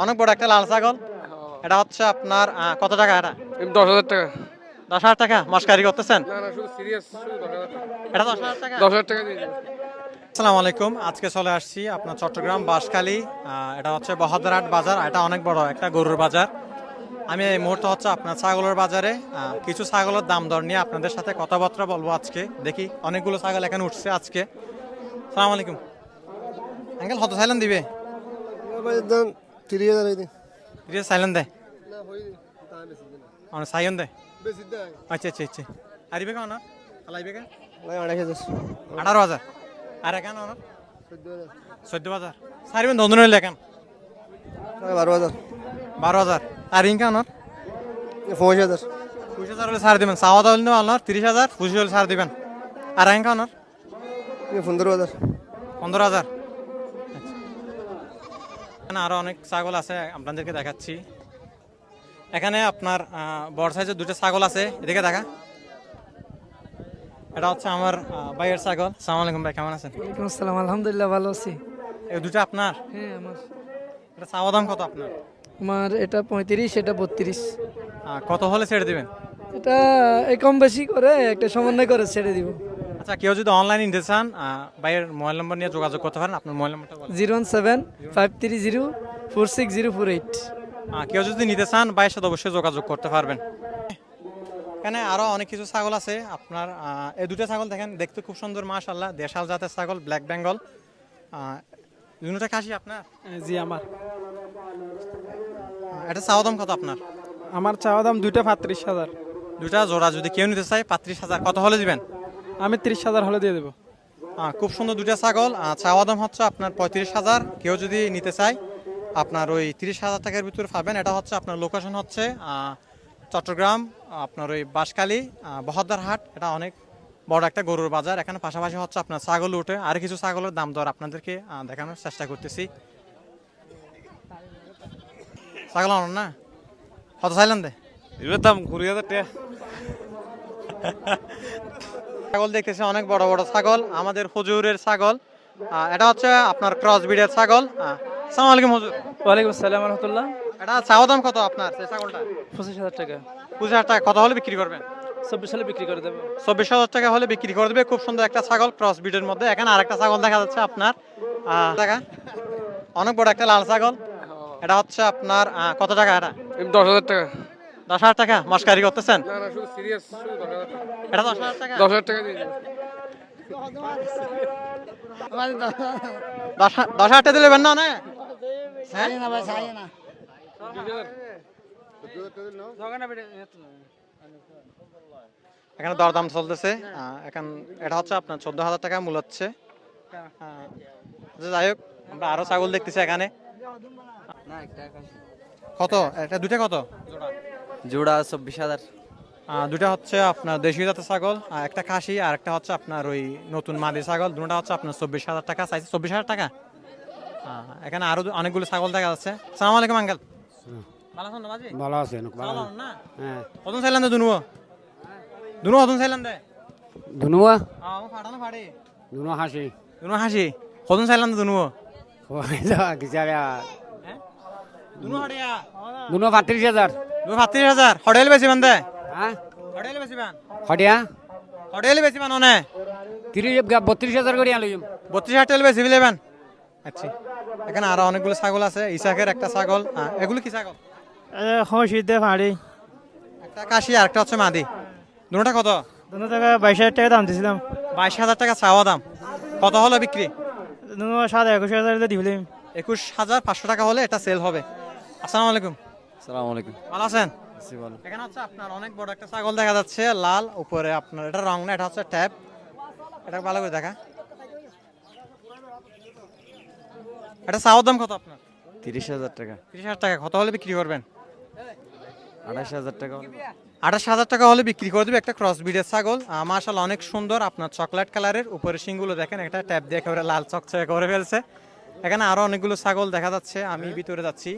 অনেক বড় একটা লাল ছাগল। এটা হচ্ছে আপনার কত টাকা? এটা 10,000 টাকা। 10,000 টাকা। মস্কারি করতেছেন? না না, শুধু সিরিয়াস, শুধু 10,000 টাকা। এটা 10,000 টাকা। 10,000 টাকা দিয়ে দিন। আসসালামু আলাইকুম। আজকে চলে আসছি আপনার চট্টগ্রাম বাঁশখালী। এটা হচ্ছে বহদ্দারহাট বাজার। এটা অনেক বড় একটা গরুর বাজার। আমি এই মুহূর্তে হচ্ছে আপনার ছাগলের বাজারে কিছু ছাগলের দাম দর নিয়ে আপনাদের সাথে কথাবার্তা বলবো আজকে। দেখি অনেকগুলো ছাগল এখানে উঠছে আজকে। সালাম আলাইকুম আঙ্কেল, কত সাইলেন দিবে? দাম 30,000 দিন। সাইলেন দে না হই তা বেশি দিন। অনেক সাইন দে। বেশি দেয়। আচ্ছা আচ্ছা আচ্ছা। আর ইবে কেমন? আলাইবে কে? লাগে 28,000। 18,000। আর এখানে অনার 14,000। 14,000। সারিবেন ধন্দন হইলে এখান লাগে 12,000। 12,000। আর ইনকা অনার 25,000। 25,000 হলে ছাড় দিবেন। চাওয়া হলে অনার 30,000, 25 হলে ছাড় দিবেন। আর ইনকা অনার 15,000। 15,000। এখানে আরো অনেক ছাগল আছে, আপনাদেরকে দেখাচ্ছি। এখানে আপনার বড় সাইজের দুটো ছাগল আছে, এদিকে দেখা। এটা হচ্ছে আমার ভাইয়ের ছাগল। সালাম আলাইকুম ভাই, কেমন আছেন? ওয়ালাইকুম আসসালাম, আলহামদুলিল্লাহ ভালো আছি। এই দুটো আপনার? হ্যাঁ আমার এটা চাওয়া দাম কত আপনার? আমার এটা 35, এটা 32। কত হলে ছেড়ে দিবেন? এটা এই কম বেশি করে একটা সমন্বয় করে ছেড়ে দিব। আচ্ছা, কেউ যদি অনলাইনে নিতে চান ভাইয়ের মোবাইল নম্বর নিয়ে যোগাযোগ করতে পারেন। আপনার মোবাইল নম্বরটা বলেন। 017-530-46008। কেউ যদি নিতে চান ভাইয়ের সাথে অবশ্যই যোগাযোগ করতে পারবেন। এখানে আরো অনেক কিছু ছাগল আছে আপনার। এই দুটো ছাগল দেখেন, দেখতে খুব সুন্দর, মাশাআল্লাহ, দেশাল জাতের ছাগল, ব্ল্যাক বেঙ্গল। দুটোটা খাসি আপনার? জি আমার এটা চাওয়া দাম কত আপনার? আমার চাওয়া দাম দুইটা 35,000। দুটা জোড়া যদি কেউ নিতে চায় 35,000। কত হলে দিবেন? আমি 30,000 হলে দিয়ে দেবো। খুব সুন্দর দুটা ছাগল। চাওয়া দাম হচ্ছে আপনার 35,000। কেউ যদি নিতে চায় আপনার ওই 30,000 টাকার ভিতরে পাবেন। এটা হচ্ছে আপনার লোকেশন হচ্ছে চট্টগ্রাম, আপনার ওই বাঁশখালী বহদ্দারহাট। এটা অনেক বড় একটা গরুর বাজার। এখানে পাশাপাশি হচ্ছে আপনার ছাগল উঠে, আর কিছু ছাগলের দাম দর আপনাদেরকে দেখানোর চেষ্টা করতেছি। ছাগল আনুন না, কত চাইলেন দে? এর দাম 20,000 টাকা। ছাগল দেখতেছি অনেক বড় বড় ছাগল, আমাদের হুজুরের ছাগল। এটা হচ্ছে আপনার ক্রস ব্রিডের ছাগল। আসসালামু আলাইকুম হুজুর। ওয়ালাইকুম আসসালাম রহমতুল্লাহ। এটা চাওয়া দাম কত আপনার সেই ছাগলটা? 25,000 টাকা। 25,000 টাকা। কত হলে বিক্রি করবেন? 24 সালে বিক্রি করে দেবো। 24,000 টাকা হলে বিক্রি করে দেবে। খুব সুন্দর একটা ছাগল, ক্রস ব্রিডের মধ্যে। এখানে আরেকটা ছাগল দেখা যাচ্ছে আপনার টাকা, অনেক বড় একটা লাল ছাগল। এটা হচ্ছে আপনার কত টাকা? এটা 10,000 টাকা। 10,000 টাকা। মস্কারি করতেছেন? না না, শুধু সিরিয়াস, শুধু 10,000 টাকা। এটা 10,000 টাকা। 10,000 টাকা দিয়ে দিন। 10,000 টাকা দিলে না? হ্যাঁ, এখানে দরদাম চলতেছে। এখন এটা হচ্ছে আপনার 14,000 টাকা মূল হচ্ছে। যাই হোক, আমরা আরো ছাগল দেখতেছি এখানে। কত এটা? দুটা কত জোড়া 24,000। দুটা হচ্ছে আপনার দেশি জাতের ছাগল, একটা খাসি, আর একটা হচ্ছে আপনার ওই নতুন মাদি ছাগল। দুটা হচ্ছে আপনার 24,000 টাকা চাইছে। 24,000 টাকা। এখানে আরো অনেকগুলো ছাগল দেখা যাচ্ছে। সালাম আলাইকুম আঙ্কেল, ভালো আছেন? বাজি ভালো আছে ভালো না? হ্যাঁ। কতন চাইলেন দে? দুনুয়া দুনুয়া কতন চাইলেন দে? দুনুয়া ও ফাটানো ফাড়ি। দুনুয়া হাসি। দুনুয়া হাসি কতন চাইলেন দে? দুনুয়া কিসারা দুনুয়া হাড়িয়া দুনুয়া 35,000। 35,000। হোটেল বেশি বান দে? হ্যাঁ হোটেল বেশি বান? হটিয়া হোটেল বেশি বান অনে 32,000 করে আলুম। 32,000 টাকা বেশি বিলেবেন। আচ্ছা, এখানে আরো অনেকগুলো ছাগল আছে। ইসাকের একটা ছাগল। এগুলো কি ছাগল? শীতে ফাঁড়ি একটা কাশি আর একটা হচ্ছে মাদি। দুটোটা কত? 22,000 টাকা দাম দিয়েছিলাম। 22,000 টাকা চাওয়া দাম। কত হলো বিক্রি? 21,000 দিলাম। 21,500 টাকা হলে এটা সেল হবে। আসসালামু আলাইকুম। আসসালামু আলাইকুম। ভালো আছেন? জি ভালো। এখানে হচ্ছে আপনার অনেক বড় একটা ছাগল দেখা যাচ্ছে, লাল উপরে। আপনার এটা রং না, এটা হচ্ছে ট্যাপ। এটা ভালো করে দেখা। এটা চাওয়া দাম কত আপনার? 30,000 টাকা। 30,000 টাকা। কত হলে বিক্রি করবেন? 28,000 টাকা হলে। 28,000 টাকা হলে বিক্রি করে দেবে। একটা ক্রস ব্রিডের ছাগল, মাশাআল্লাহ অনেক সুন্দর। আপনার চকলেট কালারের, উপরে শিংগুলো দেখেন, একটা ট্যাপ দিয়ে একেবারে লাল চকচকে করে ফেলছে। এখানে আরো অনেকগুলো ছাগল দেখা যাচ্ছে। আমি ভিতরে যাচ্ছি।